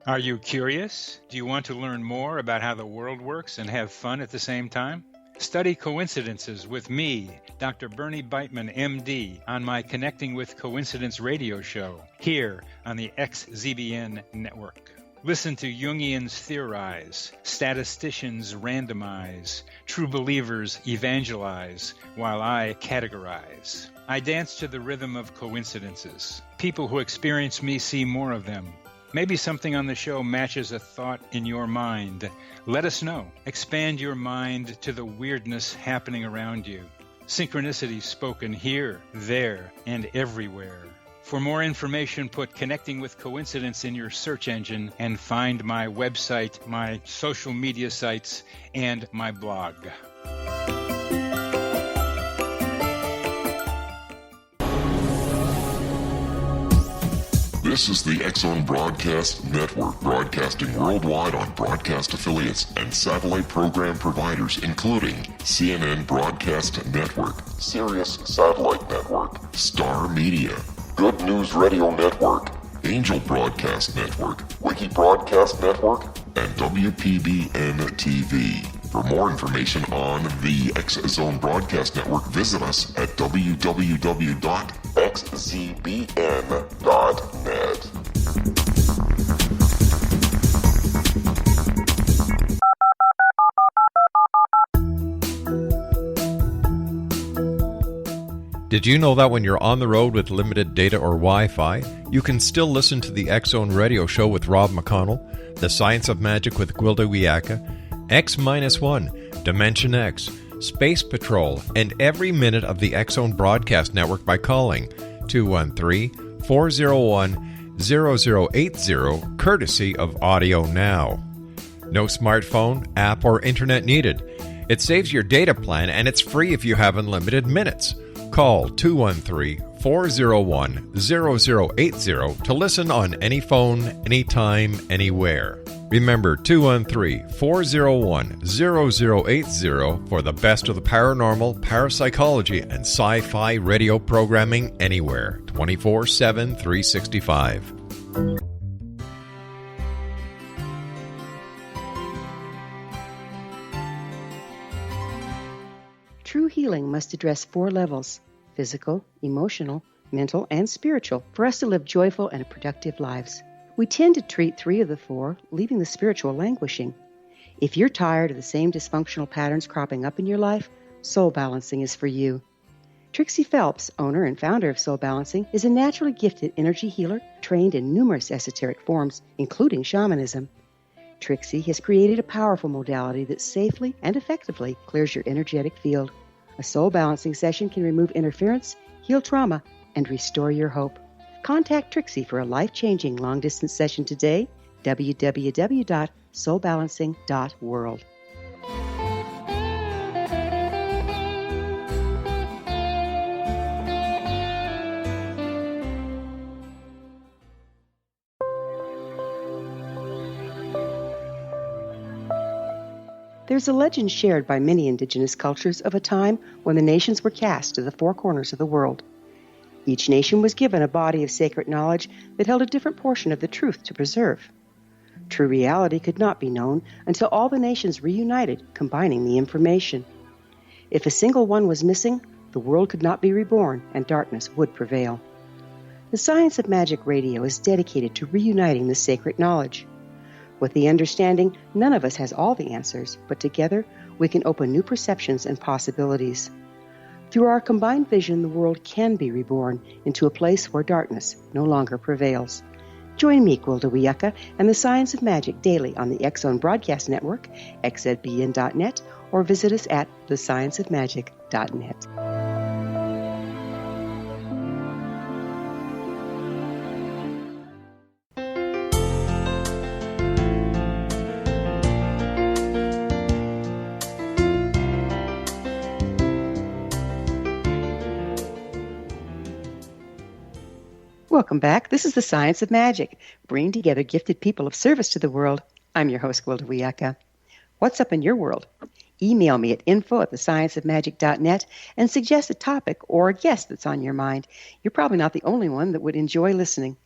Are you curious? Do you want to learn more about how the world works and have fun at the same time? Study coincidences with me, Dr. Bernie Beitman, MD, on my Connecting with Coincidence radio show here on the XZBN network. Listen to Jungians theorize, statisticians randomize, true believers evangelize, while I categorize. I dance to the rhythm of coincidences. People who experience me see more of them. Maybe something on the show matches a thought in your mind. Let us know. Expand your mind to the weirdness happening around you. Synchronicity spoken here, there, and everywhere. For more information, put Connecting with Coincidence in your search engine and find my website, my social media sites, and my blog. This is the X-Zone Broadcast Network, broadcasting worldwide on broadcast affiliates and satellite program providers, including CNN Broadcast Network, Sirius Satellite Network, Star Media, Good News Radio Network, Angel Broadcast Network, Wiki Broadcast Network, and WPBN TV. For more information on the X-Zone Broadcast Network, visit us at www.xzbn.net. Did you know that when you're on the road with limited data or Wi-Fi, you can still listen to the X-Zone Radio Show with Rob McConnell, The Science of Magic with Gwilda Wiyaka, X-1, Dimension X, Space Patrol, and every minute of the X-Zone Broadcast Network by calling 213-401-0080, courtesy of Audio Now. No smartphone, app, or internet needed. It saves your data plan, and it's free if you have unlimited minutes. Call 213-401-0080 to listen on any phone, anytime, anywhere. Remember 213-401-0080 for the best of the paranormal, parapsychology, and sci-fi radio programming anywhere, 24/7, 365. True healing must address 4 levels: physical, emotional, mental, and spiritual, for us to live joyful and productive lives. We tend to treat 3 of the 4, leaving the spiritual languishing. If you're tired of the same dysfunctional patterns cropping up in your life, Soul Balancing is for you. Trixie Phelps, owner and founder of Soul Balancing, is a naturally gifted energy healer trained in numerous esoteric forms, including shamanism. Trixie has created a powerful modality that safely and effectively clears your energetic field. A soul balancing session can remove interference, heal trauma, and restore your hope. Contact Trixie for a life-changing long-distance session today, www.soulbalancing.world. There's a legend shared by many indigenous cultures of a time when the nations were cast to the 4 corners of the world. Each nation was given a body of sacred knowledge that held a different portion of the truth to preserve. True reality could not be known until all the nations reunited, combining the information. If a single one was missing, the world could not be reborn and darkness would prevail. The Science of Magic Radio is dedicated to reuniting the sacred knowledge. With the understanding, none of us has all the answers, but together we can open new perceptions and possibilities. Through our combined vision, the world can be reborn into a place where darkness no longer prevails. Join me, Gwilda Wiyaka, and the Science of Magic daily on the X-Zone Broadcast Network, xzbn.net, or visit us at thescienceofmagic.net. Welcome back. This is the Science of Magic, bringing together gifted people of service to the world. I'm your host, Gwilda Wiyaka. What's up in your world? Email me at info@thescienceofmagic.net and suggest a topic or a guest that's on your mind. You're probably not the only one that would enjoy listening.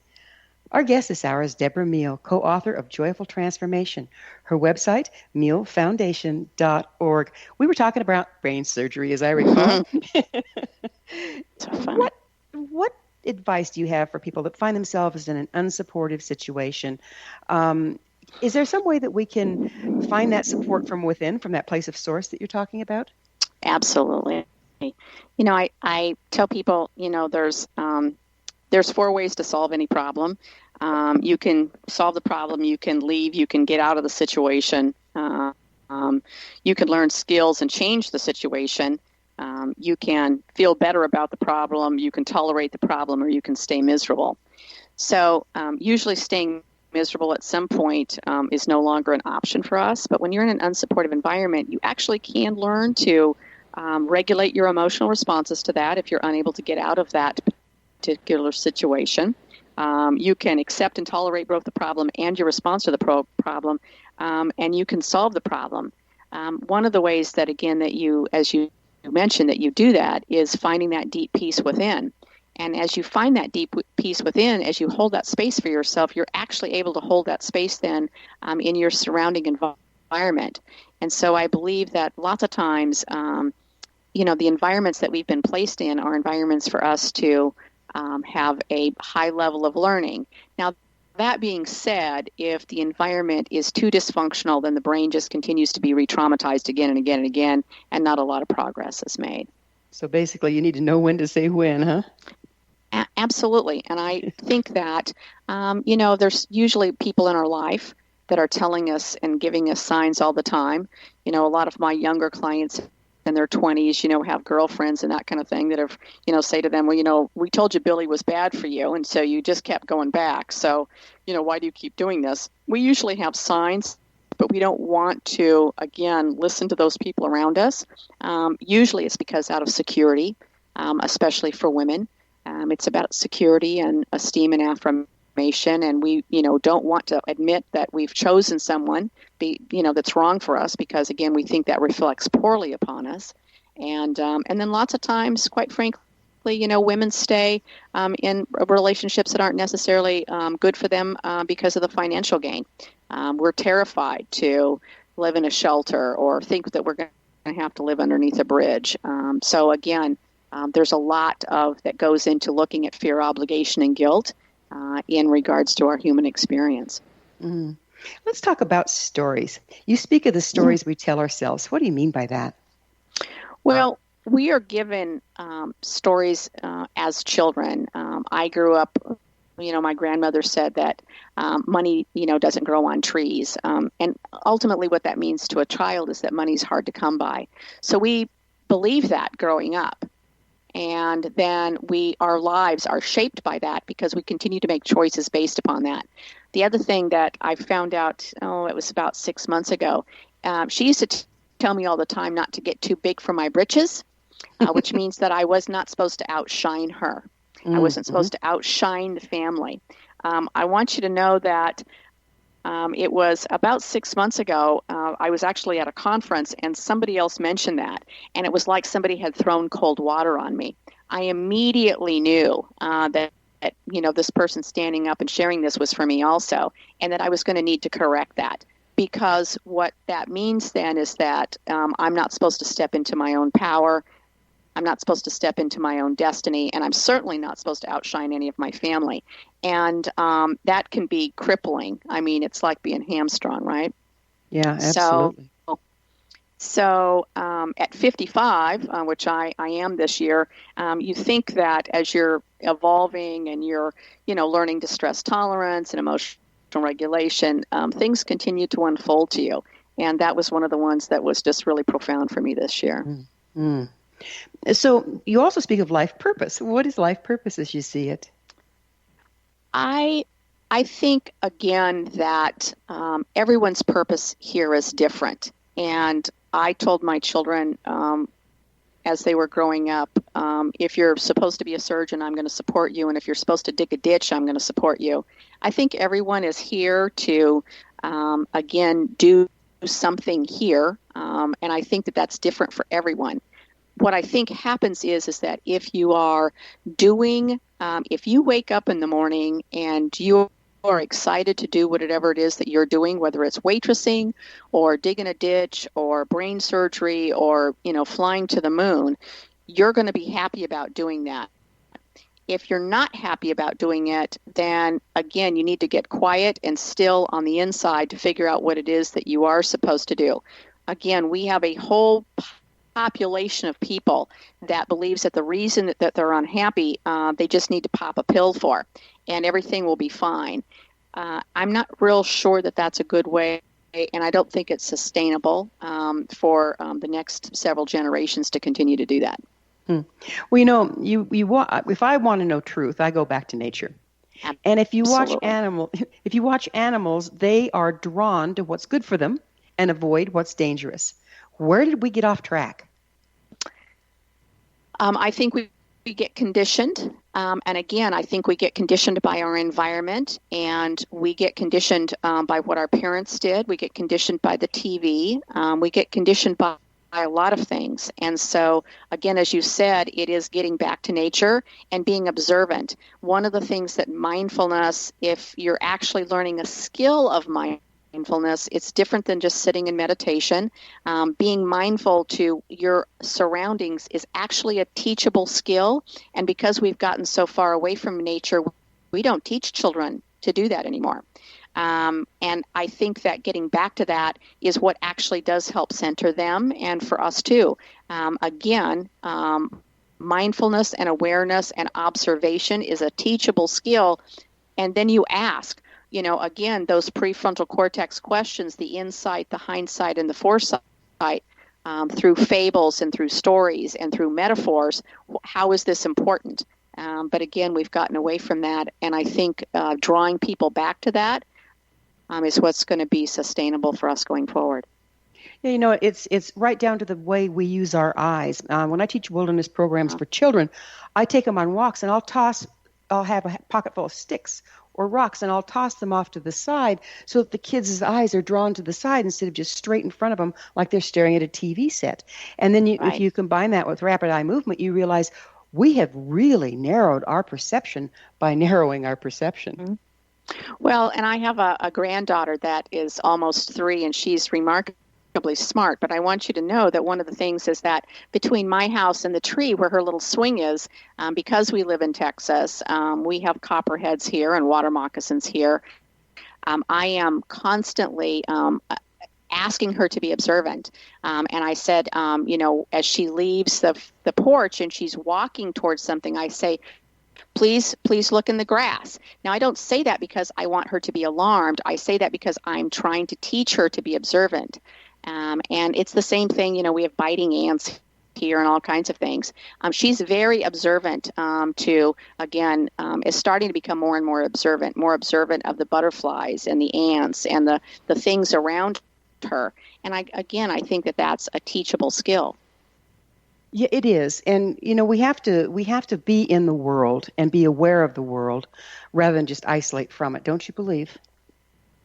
Our guest this hour is Debra Meehl, co-author of Joyful Transformation. Her website, meehlfoundation.org. We were talking about brain surgery, as I recall. So fun. What advice do you have for people that find themselves in an unsupportive situation? Is there some way that we can find that support from within, from that place of source that you're talking about? Absolutely. I tell people, there's 4 ways to solve any problem. You can solve the problem, you can leave, you can get out of the situation, you can learn skills and change the situation. You can feel better about the problem, you can tolerate the problem, or you can stay miserable. So usually staying miserable at some point is no longer an option for us. But when you're in an unsupportive environment, you actually can learn to regulate your emotional responses to that if you're unable to get out of that particular situation. You can accept and tolerate both the problem and your response to the problem, and you can solve the problem. One of the ways that, again, that you, as you mentioned, that you do that is finding that deep peace within. And as you find that deep peace within, as you hold that space for yourself, you're actually able to hold that space then in your surrounding environment. And so I believe that lots of times, the environments that we've been placed in are environments for us to have a high level of learning. Now, that being said, if the environment is too dysfunctional, then the brain just continues to be re-traumatized again and again and again, and not a lot of progress is made. So basically, you need to know when to say when, huh? Absolutely. And I think that, there's usually people in our life that are telling us and giving us signs all the time. A lot of my younger clients in their 20s, have girlfriends and that kind of thing that have, say to them, well, we told you Billy was bad for you, and so you just kept going back. So, why do you keep doing this? We usually have signs, but we don't want to, again, listen to those people around us. Usually it's because out of security, especially for women. It's about security and esteem and affirmation, and we, don't want to admit that we've chosen someone, that's wrong for us, because again, we think that reflects poorly upon us, and then lots of times, quite frankly, women stay in relationships that aren't necessarily good for them because of the financial gain. We're terrified to live in a shelter or think that we're going to have to live underneath a bridge. So again. There's a lot that goes into looking at fear, obligation, and guilt in regards to our human experience. Mm. Let's talk about stories. You speak of the stories we tell ourselves. What do you mean by that? Well, we are given stories as children. I grew up, my grandmother said that money, doesn't grow on trees. And ultimately what that means to a child is that money's hard to come by. So we believe that growing up. And then our lives are shaped by that because we continue to make choices based upon that. The other thing that I found out, it was about 6 months ago, she used to tell me all the time not to get too big for my britches, which means that I was not supposed to outshine her. I wasn't supposed to outshine the family. I want you to know that it was about 6 months ago, I was actually at a conference and somebody else mentioned that, and it was like somebody had thrown cold water on me. I immediately knew that this person standing up and sharing this was for me also, and that I was going to need to correct that, because what that means then is that I'm not supposed to step into my own power. I'm not supposed to step into my own destiny, and I'm certainly not supposed to outshine any of my family. And that can be crippling. I mean, it's like being hamstrung, right? Yeah, absolutely. So at 55, which I am this year, you think that as you're evolving and you're, learning distress tolerance and emotional regulation, things continue to unfold to you. And that was one of the ones that was just really profound for me this year. Mm-hmm. So you also speak of life purpose. What is life purpose as you see it? I think, again, that everyone's purpose here is different. And I told my children as they were growing up, if you're supposed to be a surgeon, I'm going to support you. And if you're supposed to dig a ditch, I'm going to support you. I think everyone is here to, again, do something here. And I think that that's different for everyone. What I think happens is that if you are doing, if you wake up in the morning and you are excited to do whatever it is that you're doing, whether it's waitressing or digging a ditch or brain surgery or, flying to the moon, you're going to be happy about doing that. If you're not happy about doing it, then again, you need to get quiet and still on the inside to figure out what it is that you are supposed to do. Again, we have a whole population of people that believes that the reason that they're unhappy, they just need to pop a pill for, and everything will be fine. I'm not real sure that that's a good way, and I don't think it's sustainable for the next several generations to continue to do that. Well, if I want to know truth, I go back to nature. Absolutely. And if you watch animals, they are drawn to what's good for them and avoid what's dangerous. Where did we get off track? I think we get conditioned, and again, I think we get conditioned by our environment, and we get conditioned by what our parents did. We get conditioned by the TV. We get conditioned by a lot of things. And so, again, as you said, it is getting back to nature and being observant. One of the things that mindfulness, if you're actually learning a skill of mindfulness, it's different than just sitting in meditation. Being mindful to your surroundings is actually a teachable skill. And because we've gotten so far away from nature, we don't teach children to do that anymore. And I think that getting back to that is what actually does help center them and for us too. Mindfulness and awareness and observation is a teachable skill. And then you ask, again, those prefrontal cortex questions, the insight, the hindsight, and the foresight, through fables and through stories and through metaphors, how is this important? But again, we've gotten away from that. And I think drawing people back to that is what's going to be sustainable for us going forward. Yeah, it's right down to the way we use our eyes. When I teach wilderness programs for children, I take them on walks, and I'll have a pocket full of sticks or rocks, and I'll toss them off to the side so that the kids' eyes are drawn to the side instead of just straight in front of them like they're staring at a TV set. And then if you combine that with rapid eye movement, you realize we have really narrowed our perception by narrowing our perception. Mm-hmm. Well, and I have a granddaughter that is almost 3, and she's remarkably smart. But I want you to know that one of the things is that between my house and the tree where her little swing is, because we live in Texas, we have copperheads here and water moccasins here. I am constantly asking her to be observant. And I said, as she leaves the porch and she's walking towards something, I say, please look in the grass. Now, I don't say that because I want her to be alarmed. I say that because I'm trying to teach her to be observant. And it's the same thing, we have biting ants here and all kinds of things. She's very observant is starting to become more and more observant of the butterflies and the ants and the things around her. And I think that that's a teachable skill. Yeah, it is. And, we have to be in the world and be aware of the world rather than just isolate from it. Don't you believe?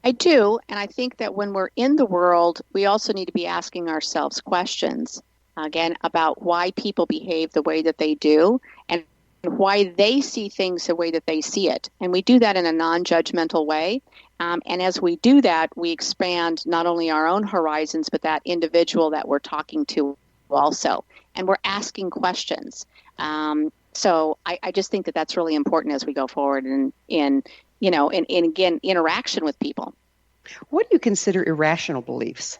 I do. And I think that when we're in the world, we also need to be asking ourselves questions, again, about why people behave the way that they do and why they see things the way that they see it. And we do that in a non-judgmental way. And as we do that, we expand not only our own horizons, but that individual that we're talking to also. And we're asking questions. So I just think that that's really important as we go forward in again, interaction with people. What do you consider irrational beliefs?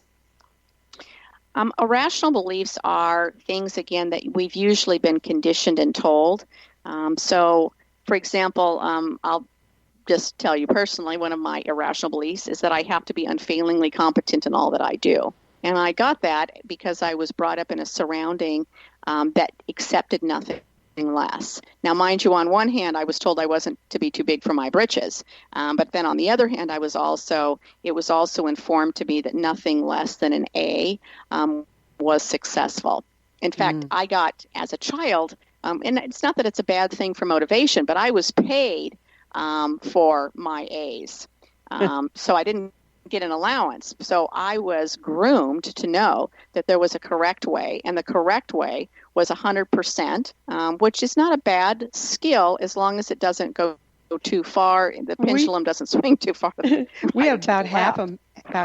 Irrational beliefs are things, again, that we've usually been conditioned and told. So, for example, I'll just tell you personally, one of my irrational beliefs is that I have to be unfailingly competent in all that I do. And I got that because I was brought up in a surrounding that accepted nothing less. Now, mind you, on one hand, I was told I wasn't to be too big for my britches. But then on the other hand, it was also informed to me that nothing less than an A was successful. In fact, I got, as a child, and it's not that it's a bad thing for motivation, but I was paid for my A's. So I didn't get an allowance. So I was groomed to know that there was a correct way, and the correct way was 100%, which is not a bad skill as long as it doesn't go too far. The pendulum doesn't swing too far. We have about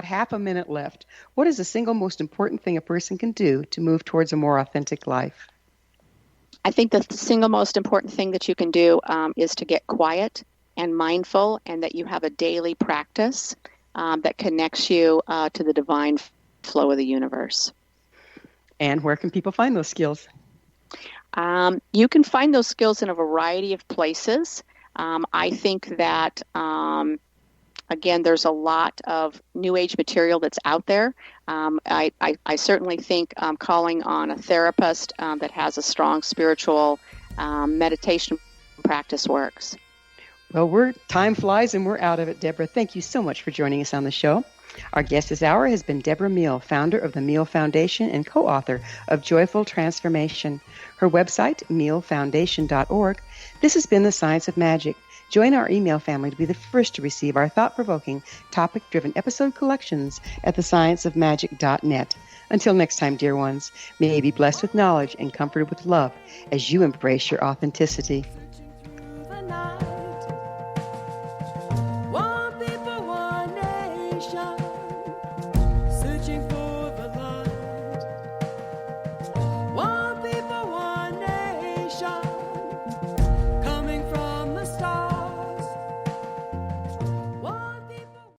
half a minute left. What is the single most important thing a person can do to move towards a more authentic life? I think the single most important thing that you can do is to get quiet and mindful, and that you have a daily practice that connects you to the divine flow of the universe. And where can people find those skills? You can find those skills in a variety of places. I think that, again, there's a lot of New Age material that's out there. I certainly think calling on a therapist that has a strong spiritual meditation practice works. Well, time flies and we're out of it, Deborah. Thank you so much for joining us on the show. Our guest this hour has been Debra Meehl, founder of the Meehl Foundation and co-author of Joyful Transformation. Her website, meehlfoundation.org. This has been The Science of Magic. Join our email family to be the first to receive our thought-provoking, topic-driven episode collections at thescienceofmagic.net. Until next time, dear ones, may you be blessed with knowledge and comforted with love as you embrace your authenticity.